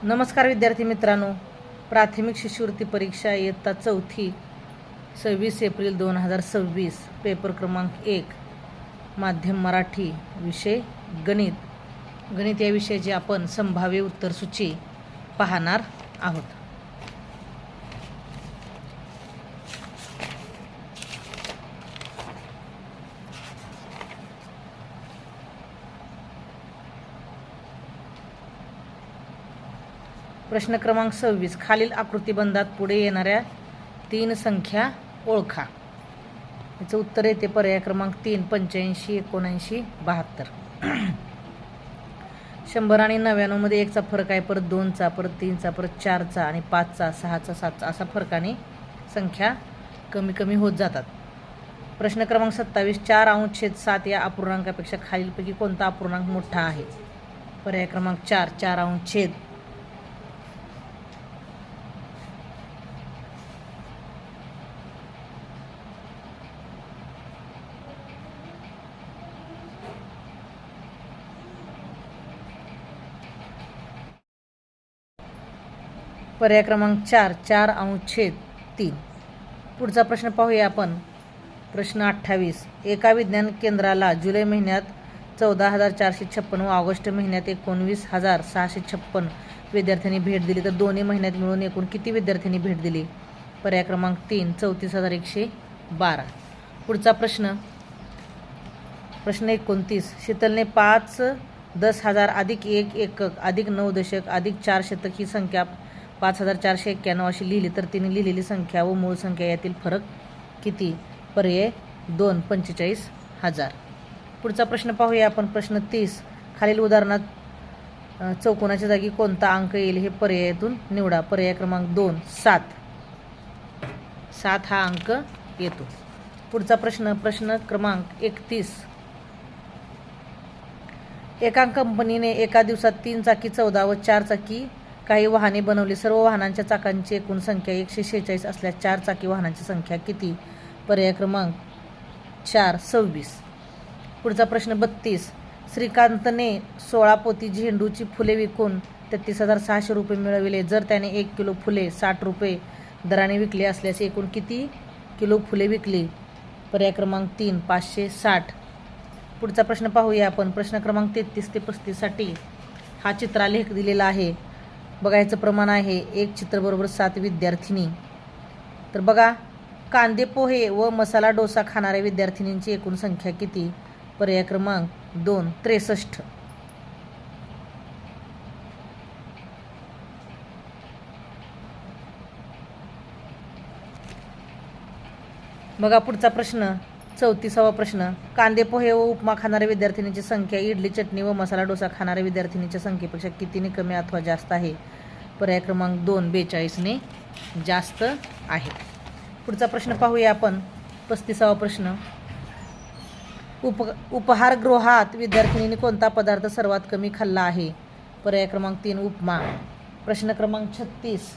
नमस्कार विद्यार्थी मित्रांनो, प्राथमिक शिष्यवृत्ती परीक्षा इयत्ता चौथी 26 एप्रिल 2026 पेपर क्रमांक 1 माध्यम मराठी विषय गणित या विषयाची आपण संभाव्य उत्तरसूची पाहणार आहोत। प्रश्न क्रमांक 26, खालील आकृतिबंधात पुढे येणाऱ्या 3 संख्या ओळखा। याचं उत्तर येते पर्याय क्रमांक 3 85 79 72। 100 आणि 99 मध्ये 1 चा फरक आहे, परत 2 चा, परत 3 चा, परत 4 चा आणि 5 चा, 6 चा, 7 चा असा फरकाने संख्या कमी कमी होत जातात। प्रश्न क्रमांक 27, 4/7 या अपूर्णांकापेक्षा खालीलपैकी कोणता अपूर्णांक मोठा आहे? पर्याय क्रमांक 4 4/7। पर्याय क्रमांक 4 4/3। पुढचा प्रश्न पाहूया आपण। प्रश्न 28, एका विज्ञान केंद्राला जुलै महिन्यात 14,456 व ऑगस्ट महिन्यात 19,656 विद्यार्थ्यांनी भेट दिली, तर दोन्ही महिन्यात मिळून एकूण किती विद्यार्थ्यांनी भेट दिली? पर्याय क्रमांक 3 34,112। पुढचा प्रश्न 29, शीतलने 5 10,000 अधिक 1 एकक अधिक 9 दशक अधिक 4 शतक ही संख्या 5,491 अशी लिहिली, तर तिने लिहिलेली संख्या व मूळ संख्या यातील फरक किती? पर्याय 2 45,000। पुढचा प्रश्न पाहूया आपण। प्रश्न 30, खालील उदाहरणात चौकोनाच्या जागी कोणता अंक येईल हे पर्यायातून निवडा। पर्याय क्रमांक 2 7 हा अंक येतो। पुढचा प्रश्न क्रमांक 31, एका कंपनीने एका दिवसात 3 चाकी 14 व 4 चाकी काही वाहने बनवली। सर्व वाहनांच्या चाकांची एकूण संख्या 146 असल्यास 4 चाकी वाहनांची संख्या किती? पर्याय क्रमांक 4 26। पुढचा प्रश्न 32, श्रीकांतने 16 पोती झेंडूची फुले विकून 33,600 रुपये मिळविले। जर त्याने 1 किलो फुले 60 रुपये दराने विकली असल्यास एकूण किती किलो फुले विकली? पर्याय क्रमांक 3 560। पुढचा प्रश्न पाहूया आपण। प्रश्न क्रमांक 33 ते 35 साठी हा चित्रालेख दिलेला आहे। बघायचं प्रमाण आहे 1 चित्र बरोबर 7 विद्यार्थिनी। तर बघा, कांदे पोहे व मसाला डोसा खाणाऱ्या विद्यार्थिनींची एकूण संख्या किती? पर्याय क्रमांक 2 63। बघा पुढचा प्रश्न 34वा प्रश्न, कांदे पोहे व उपमा खाणाऱ्या विद्यार्थिनींची संख्या इडली चटणी व मसाला डोसा खाणाऱ्या विद्यार्थिनींच्या संख्येपेक्षा कितीने कमी अथवा जास्त आहे? पर्याय क्रमांक 2 42ने जास्त आहे। पुढचा प्रश्न पाहूया आपण। 35वा प्रश्न, उपहारगृहात विद्यार्थिनींनी कोणता पदार्थ सर्वात कमी खाल्ला आहे? पर्याय क्रमांक 3 उपमा। प्रश्न क्रमांक 36,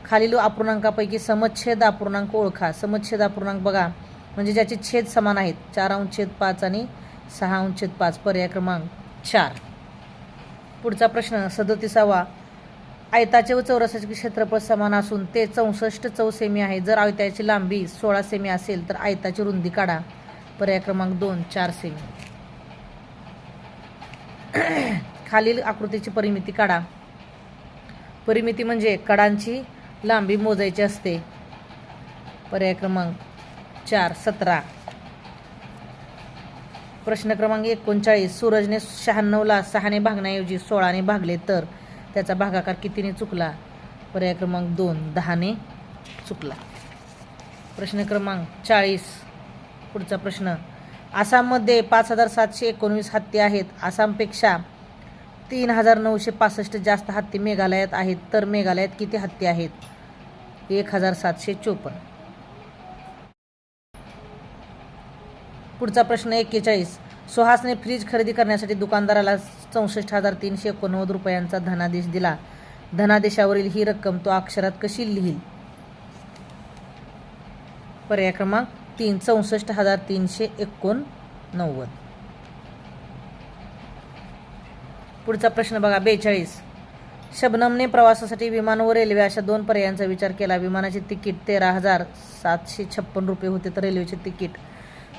खालील अपूर्णांकापैकी समच्छेद अपूर्णांक ओळखा। समच्छेद अपूर्णांक बघा, म्हणजे ज्याचे छेद समान आहेत, 4/5 आणि 6/5। पर्याय क्रमांक 4। पुढचा प्रश्न 37वा, आयताचे व चौरसाचे क्षेत्रफळ समान असून ते 64 चौसेमी आहे। जर आयताची लांबी 16 सेमी असेल तर आयताची रुंदी काढा। पर्याय क्रमांक 2 4 सेमी। खालील आकृतीची परिमिती काढा। परिमिती म्हणजे कडांची लांबी मोजायची असते। पर्याय क्रमांक 4 17। प्रश्न क्रमांक 39, सूरजने 96ला 6ने भागण्याऐवजी 16ने भागले तर त्याचा भागाकार कितीने चुकला? पर्याय क्रमांक 2 10ने चुकला। प्रश्न क्रमांक 40, पुढचा प्रश्न, आसाममध्ये 5,719 हत्ती आहेत। आसामपेक्षा 3,965 जास्त हत्ती मेघालयात आहेत, तर मेघालयात किती हत्ती आहेत? 1,754। पुढचा प्रश्न 41, सुहासने फ्रीज खरेदी करण्यासाठी दुकानदाराला 64,389 रुपयांचा धनादेश दिला। धनादेशावरील ही रक्कम तो अक्षरात कशी लिहिल? पर्याय क्रमांक 3 64,389। पुढचा प्रश्न बघा 42, शबनमने प्रवासासाठी विमान व रेल्वे अशा 2 पर्यायांचा विचार केला. विमानाचे तिकीट 13,756 रुपये होते, तर रेल्वेचे तिकीट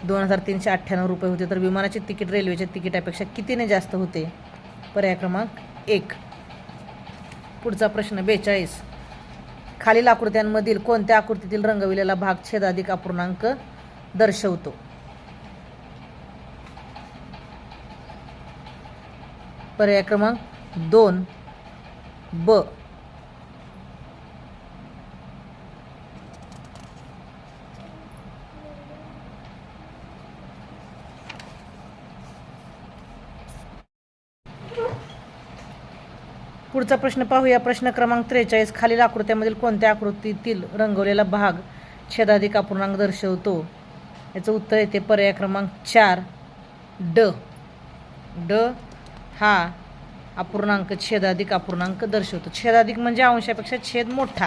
2,398 रुपये होते. तर विमानाचे तिकीट रेल्वेच्या तिकिटापेक्षा कितीने जास्त होते? पर्याय क्रमांक 1. पुढचा प्रश्न 42. खालील आकृत्यांमधील कोणत्या आकृतीतील रंगविलेला भाग छेदाधिक अपूर्णांक दर्शवतो? पर्याय क्रमांक 2 ब. पुढचा प्रश्न पाहूया. प्रश्न क्रमांक 43. खालील आकृत्यामधील कोणत्या आकृतीतील रंगवलेला भाग छेदाधिक अपूर्णांक दर्शवतो? याचं उत्तर येते पर्याय क्रमांक 4 ड. ड हा अपूर्णांक छेदाधिक अपूर्णांक दर्शवतो. छेदाधिक म्हणजे अंशापेक्षा छेद मोठा.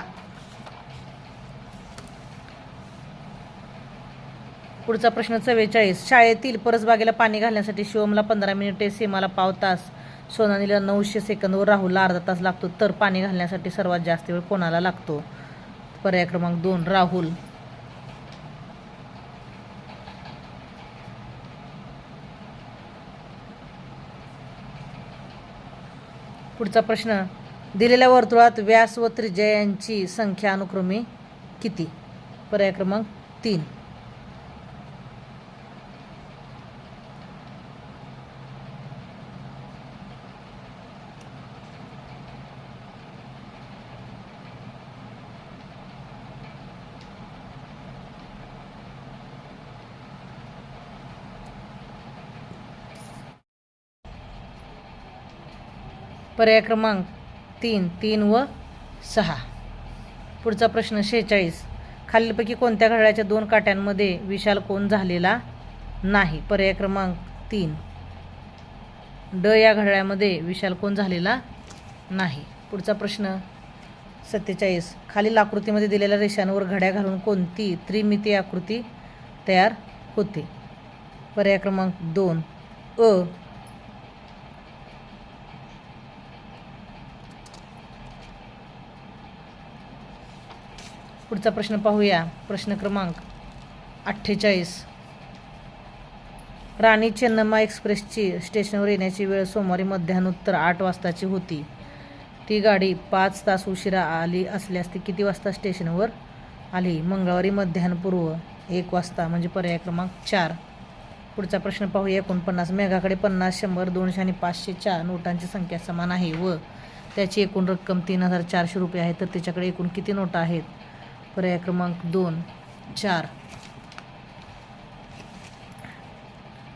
पुढचा प्रश्न 44. शाळेतील परसबागेला पाणी घालण्यासाठी शिवमला 15 मिनिटे, सीमाला पाव तास, सोनालीला 900 सेकंद व राहुलला अर्धा तास लागतो. तर पाणी घालण्यासाठी सर्वात जास्त वेळ कोणाला लागतो? पर्याय क्रमांक 2 राहुल. पुढचा प्रश्न. दिलेल्या वर्तुळात व्यास व त्रिज्या यांची संख्या अनुक्रमे किती? पर्याय क्रमांक 3. पर्याय क्रमांक 3, 3 व 6. पुढचा प्रश्न 46. खालीलपैकी कोणत्या घड्याळाच्या 2 काट्यांमध्ये विशाल कोन झालेला नाही? पर्याय क्रमांक 3 ड या घड्याळामध्ये विशाल कोन झालेला नाही. पुढचा प्रश्न 47. खालील आकृतीमध्ये दिलेल्या रेषांवर घड्या घालून कोणती त्रिमितीय आकृती तयार होते? पर्याय क्रमांक 2 अ. पुढचा प्रश्न पाहूया. प्रश्न क्रमांक 48. राणी चेन्नम्मा एक्सप्रेसची स्टेशनवर येण्याची वेळ सोमवारी मध्यान्होत्तर 8 वाजताची होती. ती गाडी 5 तास उशिरा आली असल्यास ती किती वाजता स्टेशनवर आली? मंगळवारी मध्यान्हपूर्व 1 वाजता, म्हणजे पर्याय क्रमांक 4. पुढचा प्रश्न पाहूया. 49. मेघाकडे 50, 100, 200 आणि 500च्या नोटांची संख्या समान आहे व त्याची एकूण रक्कम 3,400 रुपये आहे, तर तिच्याकडे एकूण किती नोटा आहेत? पर्याय क्रमांक 2, 4.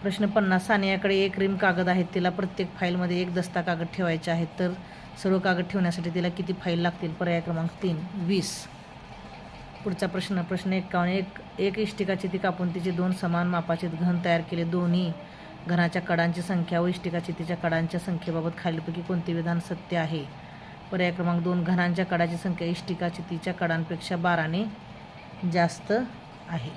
प्रश्न 50. सानियाकडे 1 रिम कागद आहेत. तिला प्रत्येक फाईलमध्ये 1 दस्ता कागद ठेवायचे आहेत, तर सर्व कागद ठेवण्यासाठी तिला किती फाईल लागतील? पर्याय क्रमांक 3, 20. पुढचा प्रश्न 51. एक इष्टिका चिती कापून तिचे 2 समान मापाचे घन तयार केले. दोन्ही घनाच्या कडांची संख्या व इष्टिका चितीच्या कडांच्या संख्येबाबत खालीलपैकी कोणते विधान सत्य आहे? पर्याय क्रमांक 2 घनांच्या कडाची संख्या इष्टिका चितीच्या कडांपेक्षा 12ने जास्त आहे.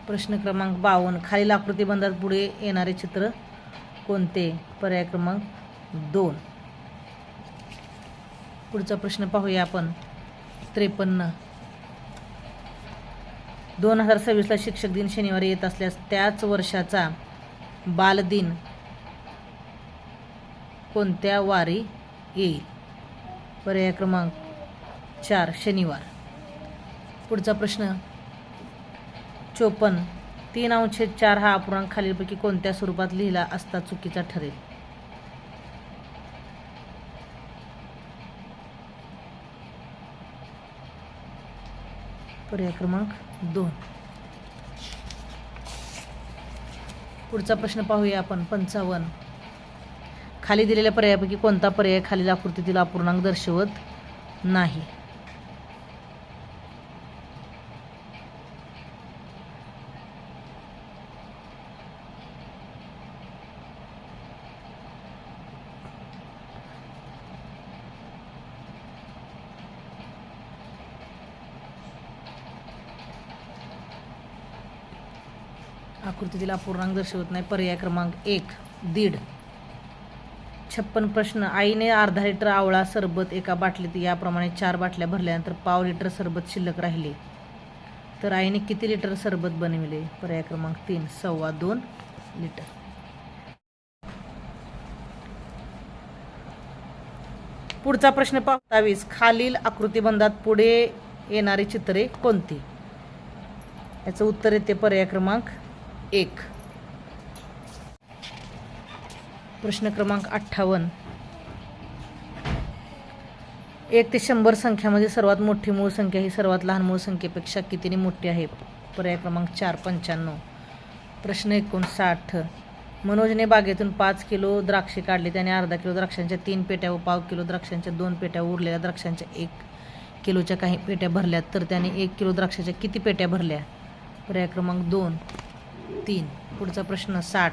प्रश्न क्रमांक 52. खालील आकृतिबंधात पुढे येणारे चित्र कोणते? पर्याय क्रमांक 2. पुढचा प्रश्न पाहूया आपण. 53. 2026ला शिक्षक दिन शनिवारी येत असल्यास त्याच वर्षाचा बालदिन कोणत्या वारी येईल? पर्याय क्रमांक 4 शनिवार. पुढचा प्रश्न 54. 3/4 हा अपूर्णांक खालीलपैकी कोणत्या स्वरूपात लिहिला असता चुकीचा ठरेल? पर्याय क्रमांक 2. पुढचा प्रश्न पाहूया आपण. 55. खाली दिलेल्या पर्यायापैकी कोणता पर्याय खालील आकृतीतील अपूर्णांक दर्शवत नाही? आकृतीतील अपूर्णांक दर्शवत नाही. पर्याय क्रमांक 1 दीड. 56 प्रश्न. आईने अर्धा लिटर आवळा सरबत एका बाटलीत याप्रमाणे 4 बाटल्या भरल्यानंतर पाव लिटर सरबत शिल्लक राहिले, तर आईने किती लिटर सरबत बनविले? पर्याय क्रमांक 3 2.25 लिटर. पुढचा प्रश्न 27. खालील आकृतिबंधात पुढे येणारी चित्रे कोणती? याचं उत्तर येते पर्याय क्रमांक 1. प्रश्न क्रमांक 58. 1 ते 100 संख्यामध्ये सर्वात मोठी मूळ संख्या ही सर्वात लहान मूळ संख्येपेक्षा कितीने मोठी आहे? पर्याय क्रमांक 4 95. प्रश्न 59. मनोजने बागेतून 5 किलो द्राक्षे काढले. त्याने अर्धा किलो द्राक्षांच्या 3 पेट्या व पाव किलो द्राक्षांच्या 2 पेट्या व उरलेल्या द्राक्षांच्या 1 किलोच्या काही पेट्या भरल्या, तर त्याने 1 किलो द्राक्षाच्या किती पेट्या भरल्या? पर्याय क्रमांक 2 3. पुढचा प्रश्न 60.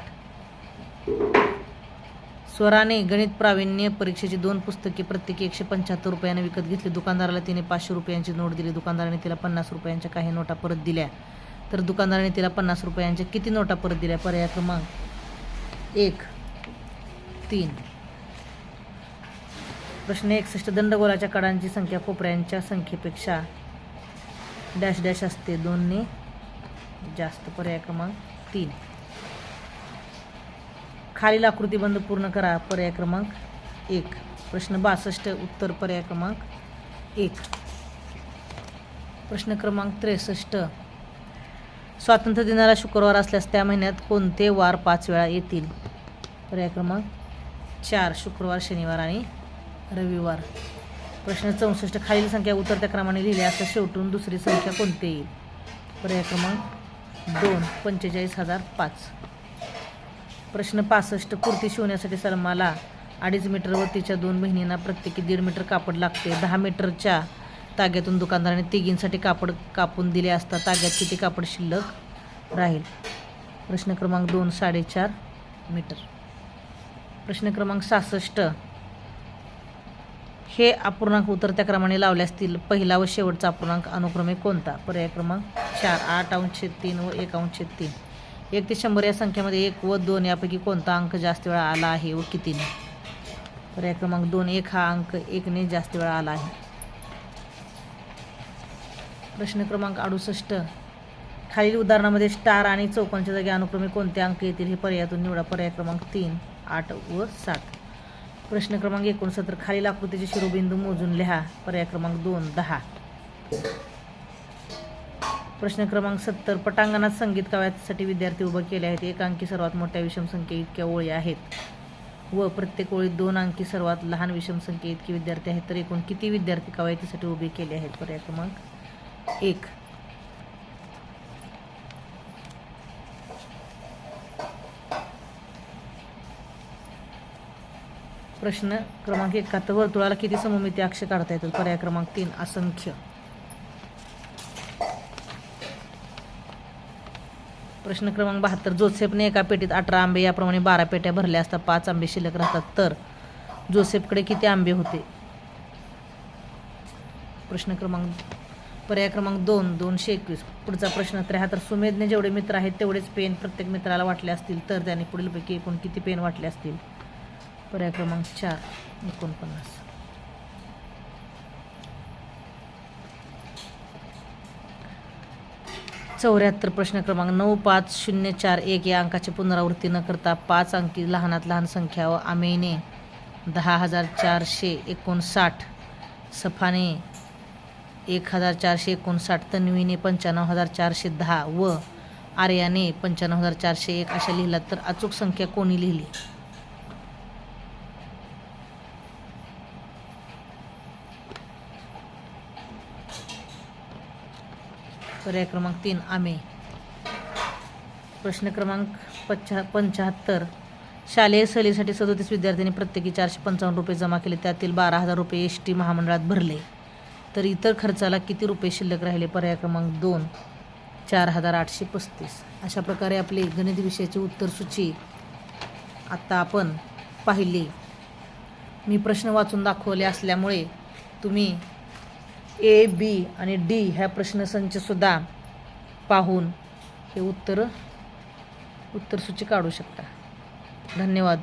स्वराने गणित प्रावीण्य परीक्षेची 2 पुस्तके प्रत्येकी 175 रुपयाने विकत घेतली. दुकानदाराला तिने 500 रुपयांची नोट दिली. दुकानदाराने तिला 50 रुपयांच्या काही नोटा परत दिल्या, तर दुकानदाराने तिला 50 रुपयांच्या किती नोटा परत दिल्या? पर्याय क्रमांक 1 3. प्रश्न 61. दंडगोलाच्या कडांची संख्या कोपऱ्यांच्या संख्येपेक्षा डॅश डॅश असते 2 ने जास्त. पर्याय क्रमांक 3. खालील आकृतिबंध पूर्ण करा. पर्याय क्रमांक 1. प्रश्न 62. उत्तर पर्याय क्रमांक 1. प्रश्न क्रमांक 63. स्वातंत्र्य दिनाला शुक्रवार असल्यास त्या महिन्यात कोणते वार 5 वेळा येतील? पर्याय क्रमांक 4 शुक्रवार, शनिवार आणि रविवार. प्रश्न 64. खालील संख्या उतरत्या क्रमाने लिहिल्या असता शेवटून दुसरी संख्या कोणती येईल? पर्याय क्रमांक 2 45,005. प्रश्न 65. कुर्ती शिवण्यासाठी सलमाला 2.5 मीटर व तिच्या 2 बहिणींना प्रत्येकी 1.5 मीटर कापड लागते. 10 मीटरच्या ताग्यातून दुकानदाराने तिघींसाठी कापड कापून दिले असता ताग्यात किती कापड शिल्लक राहील? प्रश्न क्रमांक 2 4.5 मीटर. प्रश्न क्रमांक 66. हे अपूर्णांक उतरत्या क्रमाने लावले असतील पहिला व शेवटचा अपूर्णांक अनुक्रमे कोणता? पर्याय क्रमांक 4 8/3 व 1/3. 1 ते 100 या संख्येमध्ये 1 व 2 यापैकी कोणता अंक जास्त वेळा आला आहे व कितीने? पर्याय क्रमांक 2 1 हा अंक 1 ने जास्त वेळा आला आहे. प्रश्न क्रमांक 68. खालील उदाहरणामध्ये स्टार आणि चौकोनच्या जागी अनुक्रमे कोणते अंक येतील हे पर्यायातून निवडा. पर्याय क्रमांक 3 8 व 7. प्रश्न क्रमांक 69. खालील आकृतीचे शिरोबिंदू मोजून लिहा. पर्याय क्रमांक 2 10. प्रश्न क्रमांक 70. पटांगणात संगीत कवायतीसाठी विद्यार्थी उभे केले आहेत. 1 अंकी सर्वात मोठ्या विषम संख्ये इतक्या ओळी आहेत व प्रत्येक ओळीत 2 अंकी सर्वात लहान विषम संख्ये इतके विद्यार्थी आहेत, तर एकूण किती विद्यार्थी कवायतीसाठी उभे केले आहेत? पर्याय क्रमांक 1. प्रश्न क्रमांक 71. वर्तुळाला किती सममिती अक्ष काढता येतात? पर्याय क्रमांक 3 असंख्य. प्रश्न क्रमांक 72. जोसेफने एका पेटीत 18 आंबे याप्रमाणे 12 पेट्या भरल्या असता 5 आंबे शिल्लक राहतात, तर जोसेफकडे किती आंबे होते? प्रश्न क्रमांक पर्याय क्रमांक 2 221. पुढचा प्रश्न 73. सुमेधने जेवढे मित्र आहेत तेवढेच पेन प्रत्येक मित्राला वाटले असतील, तर त्याने पुढीलपैकी एकूण किती पेन वाटले असतील? पर्याय क्रमांक 4 49. प्रश्न क्रमांक 95041 या अंकाची पुनरावृत्ती न करता 5 अंकी लहानात लहान संख्या व आमेने 10,459, सफाने 1,459, तन्वीने 95,410 व आर्याने 95,401 अशा लिहिला, तर अचूक संख्या कोणी लिहिली? पर्याय क्रमांक 3 आमे. प्रश्न क्रमांक 75. शालेय सहलीसाठी 37 विद्यार्थ्यांनी प्रत्येकी 455 रुपये जमा केले. त्यातील 12,000 रुपये ST महामंडळात भरले, तर इतर खर्चाला किती रुपये शिल्लक राहिले? पर्याय क्रमांक 2 4,835. अशा प्रकारे आपली गणित विषयाची उत्तरसूची आत्ता आपण पाहिली. मी प्रश्न वाचून दाखवले असल्यामुळे तुम्ही A, B आणि D ह्या प्रश्नसंचसुद्धा पाहून हे उत्तर उत्तरसूची काढू शकता. धन्यवाद.